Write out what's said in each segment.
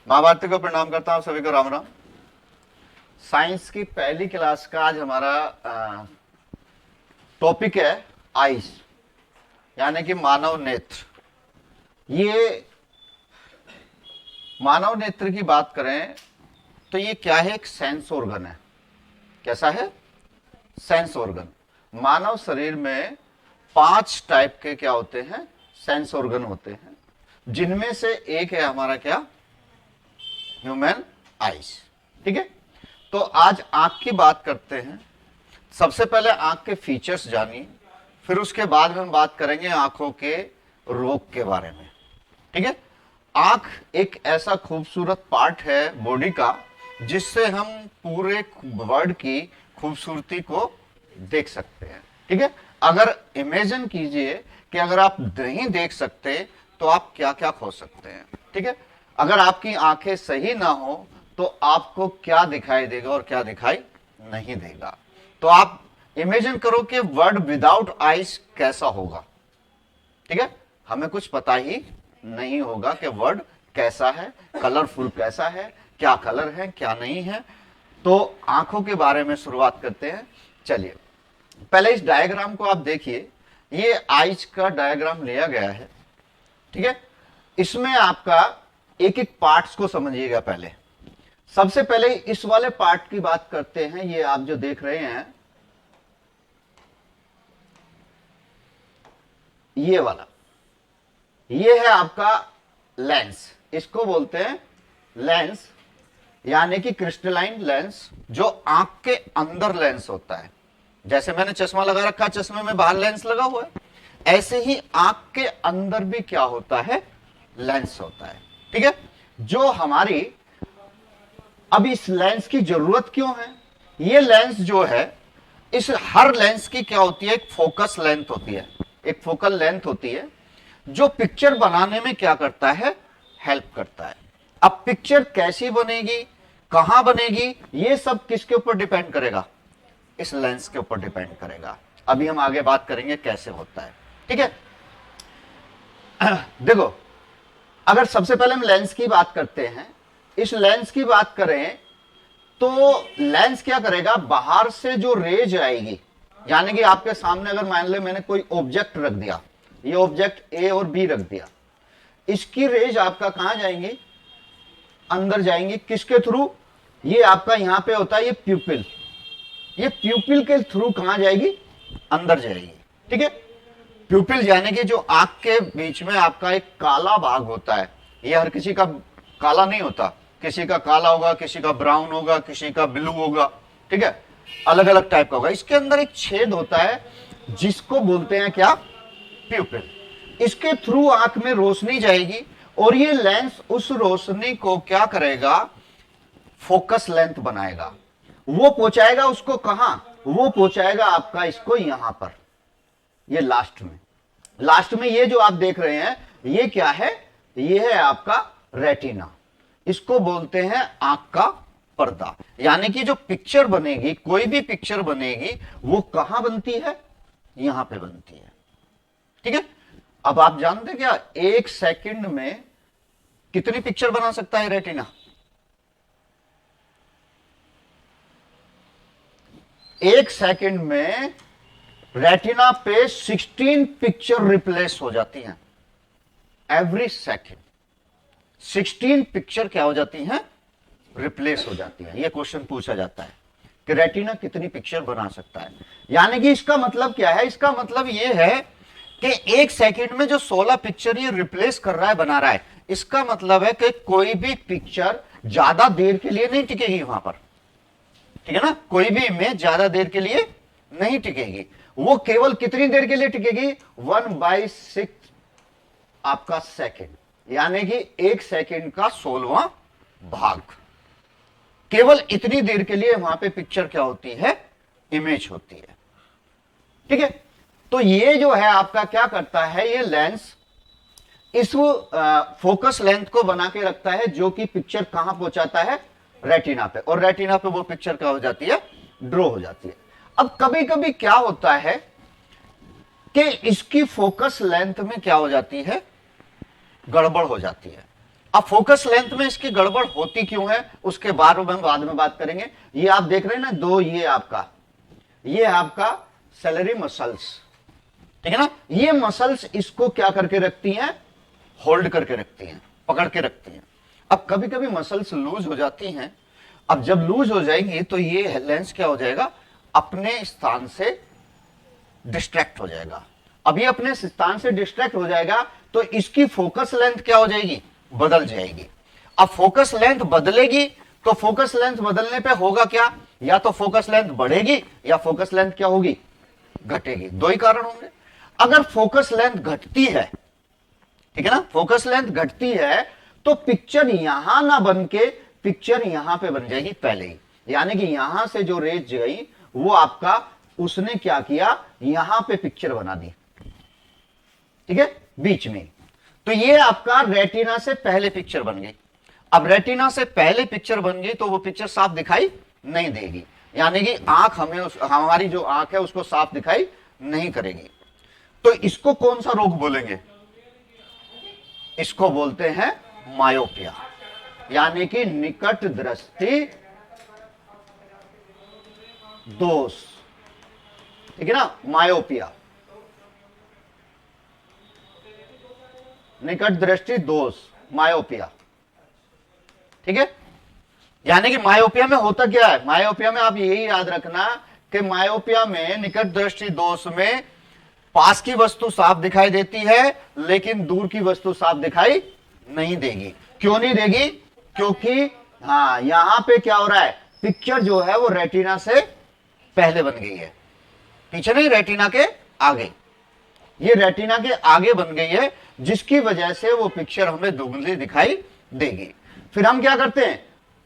माँ भारती को प्रणाम करता हूँ, सभी को राम राम। साइंस की पहली क्लास का आज हमारा टॉपिक है आइस, यानी कि मानव नेत्र। ये मानव नेत्र की बात करें तो ये क्या है? एक सेंस ऑर्गन है। कैसा है? Sense organ. मानव शरीर में 5 टाइप के क्या होते हैं? सेंस ऑर्गन होते हैं, जिनमें से एक है हमारा क्या? Human ice. ठीक है, तो आज आंख की बात करते हैं। सबसे पहले आंख के फीचर्स जानिए, फिर उसके बाद हम बात करेंगे आंखों के रोग के बारे में। ठीक है, आंख एक ऐसा खूबसूरत पार्ट है बॉडी का जिससे हम पूरे वर्ल्ड की खूबसूरती को देख सकते हैं। ठीक है, अगर इमेजिन कीजिए कि अगर आप नहीं देख सकते तो आप क्या क्या खो सकते हैं। ठीक है, अगर आपकी आंखें सही ना हो तो आपको क्या दिखाई देगा और क्या दिखाई नहीं देगा। तो आप इमेजिन करो कि वर्ल्ड विदाउट आइज कैसा होगा। ठीक है, हमें कुछ पता ही नहीं होगा कि वर्ल्ड कैसा है, कलरफुल कैसा है, क्या कलर है क्या नहीं है। तो आंखों के बारे में शुरुआत करते हैं। चलिए, पहले इस डायग्राम को आप देखिए। ये आइज का डायग्राम लिया गया है। ठीक है, इसमें आपका एक एक पार्ट्स को समझिएगा। पहले सबसे पहले इस वाले पार्ट की बात करते हैं। ये आप जो देख रहे हैं, ये वाला, ये है आपका लेंस। इसको बोलते हैं लेंस, यानी कि क्रिस्टलाइन लेंस, जो आंख के अंदर लेंस होता है। जैसे मैंने चश्मा लगा रखा, चश्मे में बाहर लेंस लगा हुआ है, ऐसे ही आंख के अंदर भी क्या होता है? लेंस होता है। ठीक है, जो हमारी, अब इस लेंस की जरूरत क्यों है? ये लेंस जो है, इस हर लेंस की क्या होती है? एक फोकस लेंथ होती है, एक फोकल लेंथ होती है, जो पिक्चर बनाने में क्या करता है? हेल्प करता है। अब पिक्चर कैसी बनेगी, कहां बनेगी, ये सब किसके ऊपर डिपेंड करेगा? इस लेंस के ऊपर डिपेंड करेगा। अभी हम आगे बात करेंगे कैसे होता है। ठीक है, देखो, अगर सबसे पहले हम लेंस की बात करते हैं, इस लेंस की बात करें तो लेंस क्या करेगा? बाहर से जो रेज आएगी, यानी कि आपके सामने अगर मान ले मैंने कोई ऑब्जेक्ट रख दिया, ये ऑब्जेक्ट ए और बी रख दिया, इसकी रेज आपका कहां जाएंगी? अंदर जाएंगी। किसके थ्रू? ये आपका यहां पे होता है ये प्यूपिल, ये प्यूपिल के थ्रू कहां जाएगी? अंदर जाएगी। ठीक है, प्यूपिल यानी कि जो आंख के बीच में आपका एक काला भाग होता है। ये हर किसी का काला नहीं होता, किसी का काला होगा, किसी का ब्राउन होगा, किसी का ब्लू होगा। ठीक है, अलग अलग टाइप का होगा। इसके अंदर एक छेद होता है जिसको बोलते हैं क्या? प्यूपिल। इसके थ्रू आंख में रोशनी जाएगी और ये लेंस उस रोशनी को क्या करेगा? फोकस लेंथ बनाएगा। वो पहुंचाएगा उसको कहां? वो पहुंचाएगा आपका इसको यहां पर, ये लास्ट में। लास्ट में ये जो आप देख रहे हैं, ये क्या है? ये है आपका रेटिना। इसको बोलते हैं आंख का पर्दा। यानी कि जो पिक्चर बनेगी, कोई भी पिक्चर बनेगी, वो कहां बनती है? यहां पे बनती है। ठीक है, अब आप जानते क्या 1 सेकंड में कितनी पिक्चर बना सकता है रेटिना? 1 सेकंड में रेटिना पे 16 पिक्चर रिप्लेस हो जाती हैं। एवरी सेकंड 16 पिक्चर क्या हो जाती हैं? रिप्लेस हो जाती है। यह क्वेश्चन पूछा जाता है कि रेटिना कितनी पिक्चर बना सकता है। यानी कि इसका मतलब क्या है? इसका मतलब यह है कि 1 सेकंड में जो 16 पिक्चर ये रिप्लेस कर रहा है, बना रहा है, इसका मतलब है कि कोई भी पिक्चर ज्यादा देर के लिए नहीं टिकेगी वहां पर। ठीक है ना, कोई भी इमेज ज्यादा देर के लिए नहीं टिकेगी। वो केवल कितनी देर के लिए टिकेगी? 1/6 आपका सेकंड, यानी कि 1 सेकंड का 16वां भाग। केवल इतनी देर के लिए वहां पे पिक्चर क्या होती है? इमेज होती है। ठीक है, तो ये जो है आपका क्या करता है? ये लेंस इस फोकस लेंथ को बना के रखता है, जो कि पिक्चर कहां पहुंचाता है? रेटिना पे। और रेटिना पे वो पिक्चर क्या हो जाती है? ड्रॉ हो जाती है। अब कभी कभी क्या होता है कि इसकी फोकस लेंथ में क्या हो जाती है? गड़बड़ हो जाती है। अब फोकस लेंथ में इसकी गड़बड़ होती क्यों है उसके बारे में बाद में बात करेंगे। ये आप देख रहे हैं ना दो, ये आपका सेलेरी मसल्स, ठीक है ना, ये मसल्स इसको क्या करके रखती हैं, होल्ड करके रखती हैं, पकड़ के रखती हैं। अब कभी कभी मसल्स लूज हो जाती हैं, अब जब लूज हो जाएंगी तो ये लेंस क्या हो जाएगा, अपने स्थान से डिस्ट्रैक्ट हो जाएगा। अब ये अपने स्थान से डिस्ट्रैक्ट हो जाएगा तो इसकी फोकस लेंथ क्या हो जाएगी, बदल जाएगी। अब फोकस लेंथ बदलेगी तो फोकस लेंथ बदलने पे होगा क्या, या तो फोकस लेंथ बढ़ेगी या फोकस लेंथ क्या होगी, घटेगी। दो ही कारण होंगे। अगर फोकस लेंथ घटती है, ठीक है ना, फोकस लेंथ घटती है तो पिक्चर यहां ना बन के पिक्चर यहां पे बन जाएगी पहले ही, यानी कि यहां से जो रेज गई वो आपका उसने क्या किया, यहां पे पिक्चर बना दी, ठीक है, बीच में। तो ये आपका रेटिना से पहले पिक्चर बन गई। अब रेटिना से पहले पिक्चर बन गई तो वो पिक्चर साफ दिखाई नहीं देगी, यानी कि आंख हमारी जो आंख है उसको साफ दिखाई नहीं करेगी। तो इसको कौन सा रोग बोलेंगे, इसको बोलते हैं मायोपिया, यानी कि निकट दृष्टि दोष, ठीक है ना, मायोपिया, निकट दृष्टि दोष, मायोपिया, ठीक है। यानी कि मायोपिया में होता क्या है, मायोपिया में आप यही याद रखना कि मायोपिया में निकट दृष्टि दोष में पास की वस्तु साफ दिखाई देती है लेकिन दूर की वस्तु साफ दिखाई नहीं देगी। क्यों नहीं देगी, क्योंकि हाँ यहां पे क्या हो रहा है, पिक्चर जो है वो रेटिना से पहले बन गई है, पीछे नहीं, रेटिना के आगे। ये रेटिना के आगे बन गई है जिसकी वजह से वो पिक्चर हमें धुंधली दिखाई देगी। फिर हम क्या करते हैं,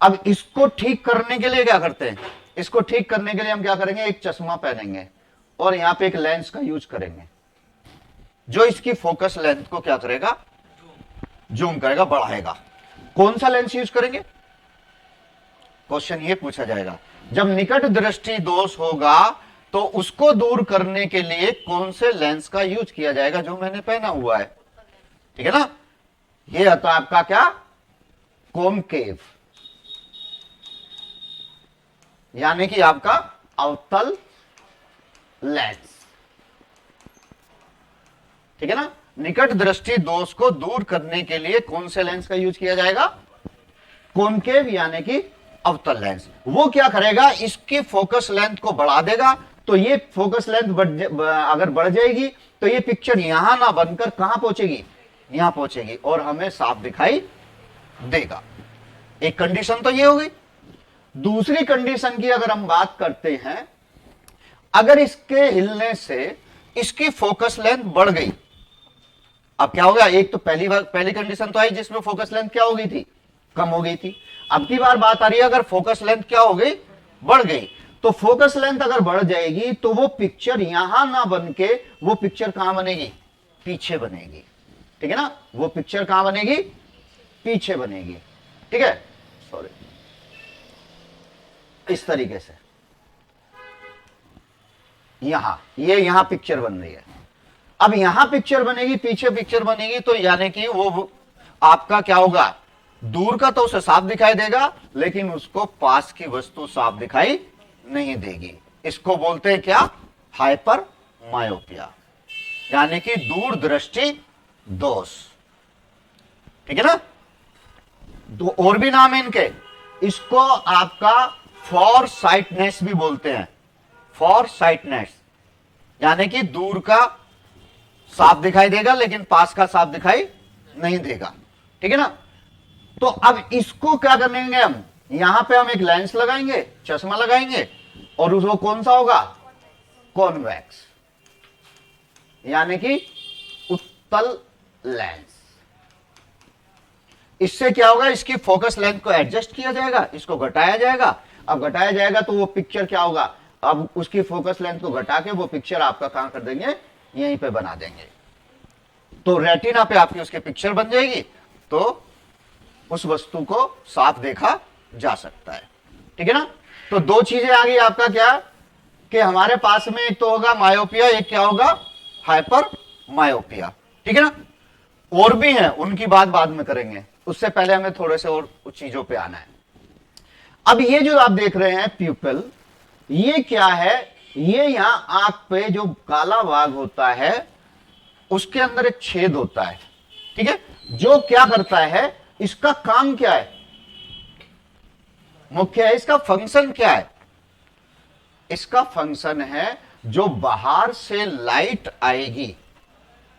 अब इसको ठीक करने के लिए क्या करते हैं, इसको ठीक करने के लिए हम क्या करेंगे, एक चश्मा पहनेंगे और यहां पे एक लेंस का यूज करेंगे जो इसकी फोकस लेंथ को क्या करेगा, जूम करेगा, बढ़ाएगा। कौन सा लेंस यूज करेंगे, क्वेश्चन ये पूछा जाएगा। जब निकट दृष्टि दोष होगा तो उसको दूर करने के लिए कौन से लेंस का यूज किया जाएगा, जो मैंने पहना हुआ है, ठीक है ना, ये आता है आपका क्या, कॉनकेव, यानी कि आपका अवतल लेंस, ठीक है ना। निकट दृष्टि दोष को दूर करने के लिए कौन से लेंस का यूज किया जाएगा, कॉनकेव, यानी कि अवतल लेंस। वो क्या करेगा, इसकी फोकस लेंथ को बढ़ा देगा, तो ये फोकस लेंथ अगर बढ़ जाएगी तो ये पिक्चर यहां ना बनकर कहां पहुंचेगी, यहां पहुंचेगी और हमें साफ दिखाई देगा। एक कंडीशन तो ये हो गई। दूसरी कंडीशन की अगर हम बात करते हैं, अगर इसके हिलने से इसकी फोकस लेंथ बढ़ गई, अब क्या होगा, एक तो पहली कंडीशन तो आई जिसमें फोकस लेंथ क्या हो गई थी, कम हो गई थी। अब की बार बात आ रही है अगर फोकस लेंथ क्या हो गई, बढ़ गई, तो फोकस लेंथ अगर बढ़ जाएगी तो वो पिक्चर यहां ना बन के वो पिक्चर कहां बनेगी, पीछे बनेगी, ठीक है ना, वो पिक्चर कहां बनेगी, पीछे बनेगी, ठीक है, सॉरी, इस तरीके से यहां पिक्चर बन रही है। अब यहां पिक्चर बनेगी, पीछे पिक्चर बनेगी, तो यानी कि वो आपका क्या होगा, दूर का तो उसे साफ दिखाई देगा लेकिन उसको पास की वस्तु साफ दिखाई नहीं देगी। इसको बोलते हैं क्या, हाइपर मायोपिया, यानी कि दूर दृष्टि दोष, ठीक है ना। तो और भी नाम है इनके, इसको आपका फॉर साइटनेस भी बोलते हैं, फॉर साइटनेस, यानी कि दूर का साफ दिखाई देगा लेकिन पास का साफ दिखाई नहीं देगा, ठीक है ना। तो अब इसको क्या करेंगे हम, यहां पे हम एक लेंस लगाएंगे, चश्मा लगाएंगे और उसको कौन सा होगा, कॉन्वेक्स, यानी कि उत्तल लेंस। इससे क्या होगा, इसकी फोकस लेंथ को एडजस्ट किया जाएगा, इसको घटाया जाएगा। अब घटाया जाएगा तो वो पिक्चर क्या होगा, अब उसकी फोकस लेंथ को घटा के वो पिक्चर आपका कहां कर देंगे, यहीं पे बना देंगे। तो रेटिना पे आपकी उसकी पिक्चर बन जाएगी, तो उस वस्तु को साफ देखा जा सकता है, ठीक है ना। तो दो चीजें आ गई आपका क्या, कि हमारे पास में एक तो होगा मायोपिया, एक क्या होगा, हाइपर मायोपिया, ठीक है ना। और भी हैं, उनकी बात बाद में करेंगे। उससे पहले हमें थोड़े से और चीजों पे आना है। अब ये जो आप देख रहे हैं प्यूपिल, ये क्या है, ये यहां आंख पे जो काला भाग होता है उसके अंदर एक छेद होता है, ठीक है, जो क्या करता है, इसका काम क्या है, मुख्य है, इसका फंक्शन क्या है, इसका फंक्शन है जो बाहर से लाइट आएगी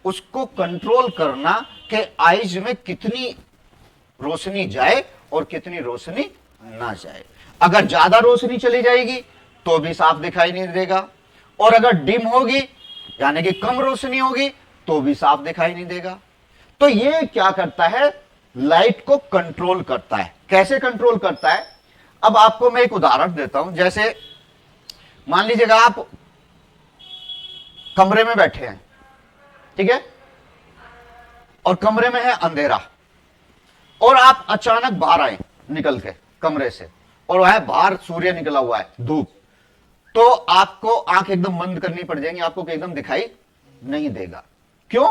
उसको कंट्रोल करना कि आईज में कितनी रोशनी जाए और कितनी रोशनी ना जाए। अगर ज्यादा रोशनी चली जाएगी तो भी साफ दिखाई नहीं देगा, और अगर डिम होगी यानी कि कम रोशनी होगी तो भी साफ दिखाई नहीं देगा। तो ये क्या करता है, लाइट को कंट्रोल करता है। कैसे कंट्रोल करता है, अब आपको मैं एक उदाहरण देता हूं। जैसे मान लीजिएगा आप कमरे में बैठे हैं, ठीक है, और कमरे में है अंधेरा, और आप अचानक बाहर आए निकल के कमरे से, और वह बाहर सूर्य निकला हुआ है, धूप, तो आपको आंख एकदम बंद करनी पड़ जाएगी, आपको एकदम दिखाई नहीं देगा। क्यों?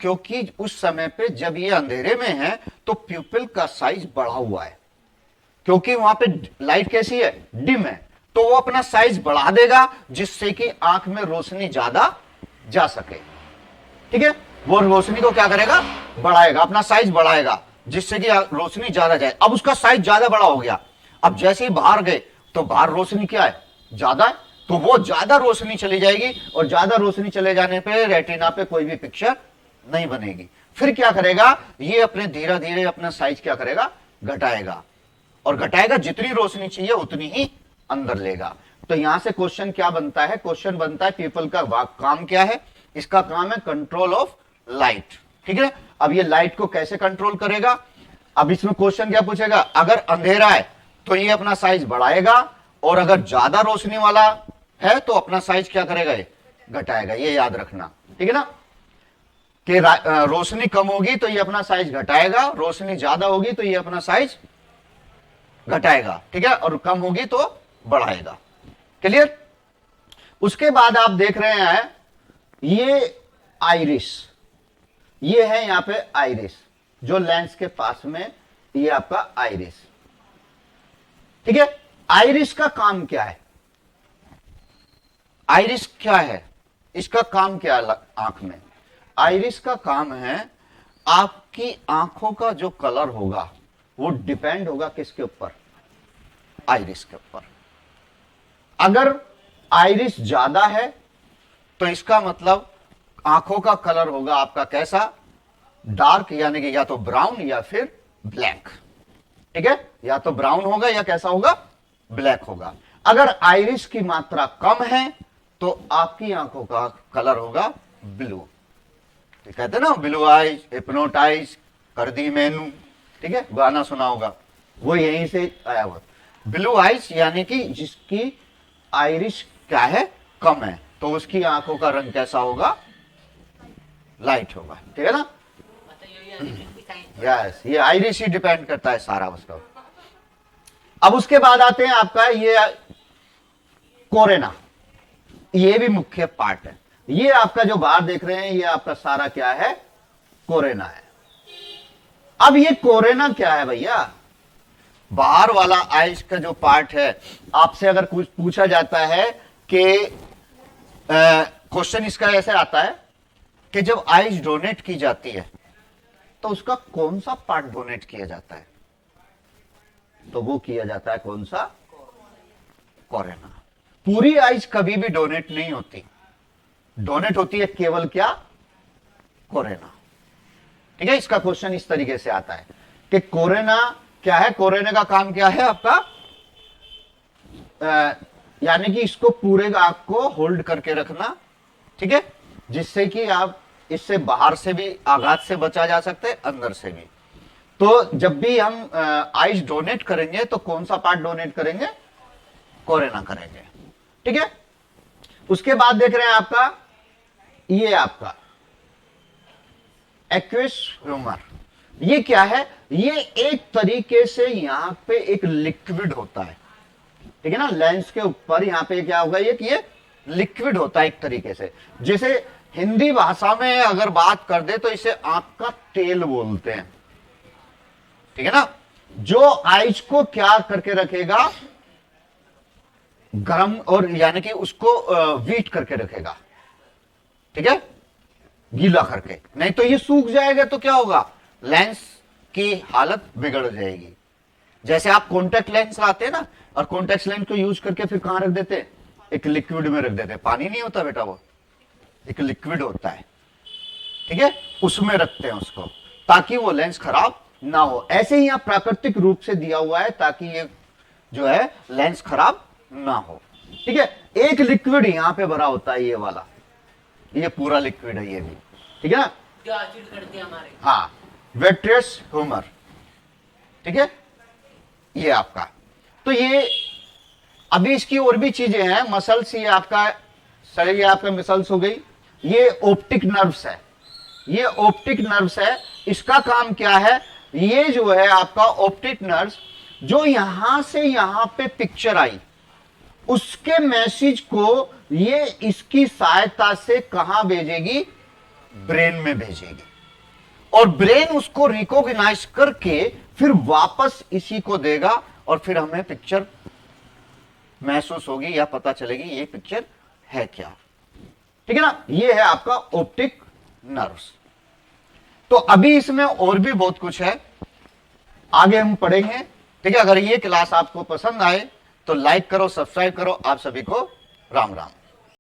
क्योंकि उस समय पे जब ये अंधेरे में है तो प्यूपिल का साइज बढ़ा हुआ है, क्योंकि वहां पे लाइट कैसी है, डिम है, तो वो अपना साइज बढ़ा देगा जिससे कि आंख में रोशनी ज्यादा जा सके, ठीक है, वो रोशनी को क्या करेगा, बढ़ाएगा, अपना साइज बढ़ाएगा जिससे कि रोशनी ज्यादा जाए। अब उसका साइज ज्यादा बड़ा हो गया, अब जैसे ही बाहर गए तो बाहर रोशनी क्या है, ज्यादा है, तो वो ज्यादा रोशनी चली जाएगी, और ज्यादा रोशनी चले जाने पे रेटिना पे कोई भी पिक्चर नहीं बनेगी। फिर क्या करेगा, ये अपने धीरे धीरे अपना साइज क्या करेगा, घटाएगा, और घटाएगा, जितनी रोशनी चाहिए उतनी ही अंदर लेगा। तो यहां से क्वेश्चन क्या बनता है, क्वेश्चन बनता है प्यूपिल का काम क्या है, इसका काम है कंट्रोल ऑफ लाइट, ठीक है। अब ये लाइट को कैसे कंट्रोल करेगा, अब इसमें क्वेश्चन क्या पूछेगा, अगर अंधेरा है तो ये अपना साइज बढ़ाएगा, और अगर ज्यादा रोशनी वाला है तो अपना साइज क्या करेगा, ये घटाएगा। ये याद रखना, ठीक है ना, कि रोशनी कम होगी तो ये अपना साइज घटाएगा, रोशनी ज्यादा होगी तो ये अपना साइज घटाएगा, ठीक है, और कम होगी तो बढ़ाएगा। क्लियर? उसके बाद आप देख रहे हैं ये आइरिस, ये है यहां पे आइरिस, जो लेंस के पास में, ये आपका आइरिस, ठीक है। आइरिस का काम क्या है, आइरिस क्या है, इसका काम क्या है आंख में, आइरिस का काम है आपकी आंखों का जो कलर होगा वो डिपेंड होगा किसके ऊपर, आइरिस के ऊपर। अगर आइरिस ज्यादा है तो इसका मतलब आंखों का कलर होगा आपका कैसा, डार्क, यानी कि या तो ब्राउन या फिर ब्लैक, ठीक है, या तो ब्राउन होगा या कैसा होगा, ब्लैक होगा। अगर आइरिस की मात्रा कम है तो आपकी आंखों का कलर होगा ब्लू, तो कहते हैं ना ब्लू आइज हिप्नोटाइज कर दी मैनू, ठीक है, गाना सुना होगा, वो यहीं से आया हुआ। ब्लू आइज यानी कि जिसकी आइरिस क्या है, कम है, तो उसकी आंखों का रंग कैसा होगा, लाइट होगा, ठीक है ना। यस, ये आइरिस ही डिपेंड करता है सारा उसका। अब उसके बाद आते हैं आपका ये कोरेना, ये भी मुख्य पार्ट है। ये आपका जो बाहर देख रहे हैं ये आपका सारा क्या है, कोरेना है। अब ये कोरेना क्या है भैया, बाहर वाला आइज का जो पार्ट है, आपसे अगर कुछ पूछा जाता है कि क्वेश्चन इसका ऐसे आता है कि जब आइज डोनेट की जाती है तो उसका कौन सा पार्ट डोनेट किया जाता है, तो वो किया जाता है कौन सा, कोरेना। पूरी आइज कभी भी डोनेट नहीं होती, डोनेट होती है केवल क्या, कोरेना, ठीक है। इसका क्वेश्चन इस तरीके से आता है कि कोरेना क्या है, कोरेना का काम क्या है आपका, यानी कि इसको पूरे आंख को होल्ड करके रखना, ठीक है, जिससे कि आप इससे बाहर से भी आघात से बचा जा सकते हैं, अंदर से भी। तो जब भी हम आइज डोनेट करेंगे तो कौन सा पार्ट डोनेट करेंगे, कोरेना करेंगे, ठीक है। उसके बाद देख रहे हैं आपका ये आपका एक्विस ह्यूमर, ये क्या है, ये एक तरीके से यहां पे एक लिक्विड होता है, ठीक है ना, लेंस के ऊपर यहां पे क्या होगा, ये लिक्विड होता है एक तरीके से। जैसे हिंदी भाषा में अगर बात कर दे तो इसे आंख का तेल बोलते हैं, ठीक है ना। जो आइस को क्या करके रखेगा, गर्म, और यानी कि उसको वीट करके रखेगा, ठीक है, गीला करके, नहीं तो ये सूख जाएगा तो क्या होगा, लेंस की हालत बिगड़ जाएगी। जैसे आप कॉन्टेक्ट लेंस लाते हैं ना, और कॉन्टेक्ट लेंस को यूज करके फिर कहां रख देते हैं, एक लिक्विड में रख देते हैं, पानी नहीं होता बेटा, वो एक लिक्विड होता है, ठीक है, उसमें रखते हैं उसको, ताकि वो लेंस खराब ना हो। ऐसे ही यहां प्राकृतिक रूप से दिया हुआ है ताकि ये जो है लेंस खराब ना हो, ठीक है। एक लिक्विड यहां पे भरा होता है, ये वाला, ये पूरा लिक्विड है ये भी, ठीक है ना, जो एसिड करते हैं हमारे। हाँ, वेट्रियस ह्यूमर, ठीक है, ये आपका। तो ये अभी इसकी और भी चीजें हैं, मसल्स, ये आपका शरीर, ये आपका मसल्स हो गई, ये ऑप्टिक नर्व्स है, ये ऑप्टिक नर्व्स है। इसका काम क्या है, ये जो है आपका ऑप्टिक नर्व्स, जो यहां से यहां पे पिक्चर आई, उसके मैसेज को ये इसकी सहायता से कहां भेजेगी, ब्रेन में भेजेगी, और ब्रेन उसको रिकॉग्नाइज करके फिर वापस इसी को देगा, और फिर हमें पिक्चर महसूस होगी या पता चलेगी ये पिक्चर है क्या, ठीक है ना। ये है आपका ऑप्टिक नर्व्स। तो अभी इसमें और भी बहुत कुछ है, आगे हम पढ़ेंगे, ठीक है। अगर ये क्लास आपको पसंद आए तो लाइक करो, सब्सक्राइब करो। आप सभी को राम राम।